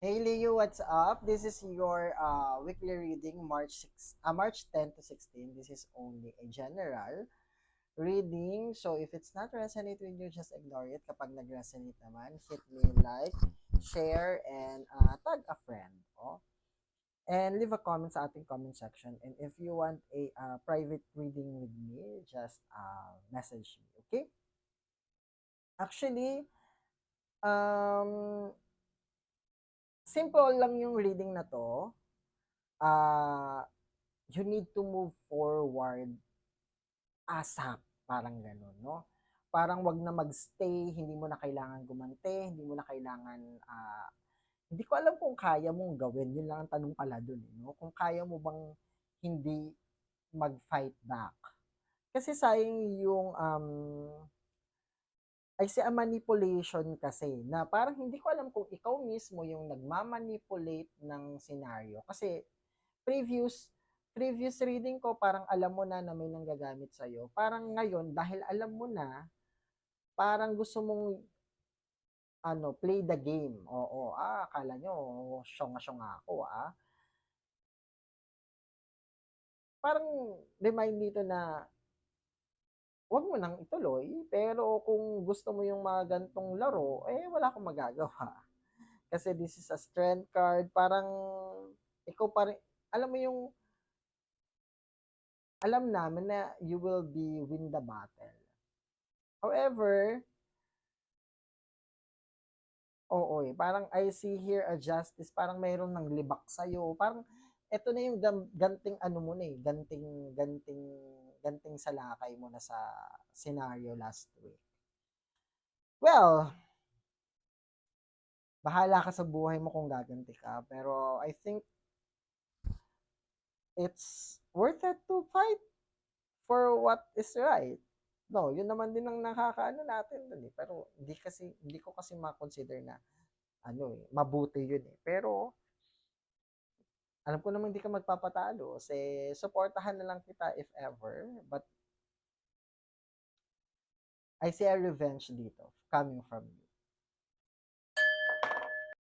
Hey Leo, what's up? This is your weekly reading, March 10 to 16. This is only a general reading. So if it's not resonate with you, just ignore it. Kapag nag-resonate naman, hit me like, share, and tag a friend. Oh. And leave a comment sa ating comment section. And if you want a private reading with me, just message me. Okay? Actually, um, simple lang yung reading na to. You need to move forward ASAP, parang gano'n, no? Parang 'wag na magstay, hindi mo na kailangan gumante, hindi mo na kailangan, hindi ko alam kung kaya mong gawin, yun lang ang tanong pala dun, eh, 'no? Kung kaya mo bang hindi mag-fight back. Kasi sayang yung, I see a manipulation kasi na parang hindi ko alam kung ikaw mismo yung nagma-manipulate ng senaryo kasi previous previous reading ko parang alam mo na na may nanggagamit sa'yo. Parang ngayon dahil alam mo na, parang gusto mong play the game. Oo, akala niyo syonga-syonga ako, Parang remind dito na 'wag mo nang ituloy, pero kung gusto mo yung mga gan'tong laro, eh, wala akong magagawa. Kasi this is a strength card, parang ikaw pa rin alam mo yung alam namin na you will be win the battle. However, oo, eh, parang I see here a justice, parang mayroong nanglibak sa'yo, parang eto na yung ganting ano mo na, eh, ganting ganting ganting salakay mo na sa scenario last week. Well, bahala ka sa buhay mo kung gaganti ka, pero I think it's worth it to fight for what is right. No, yun naman din ang nakakaano natin dun, eh, pero hindi ko kasi ma-consider na mabuti yun, eh. Pero alam ko namang hindi ka magpapatalo, suportahan na lang kita if ever, but I see a revenge dito coming from you.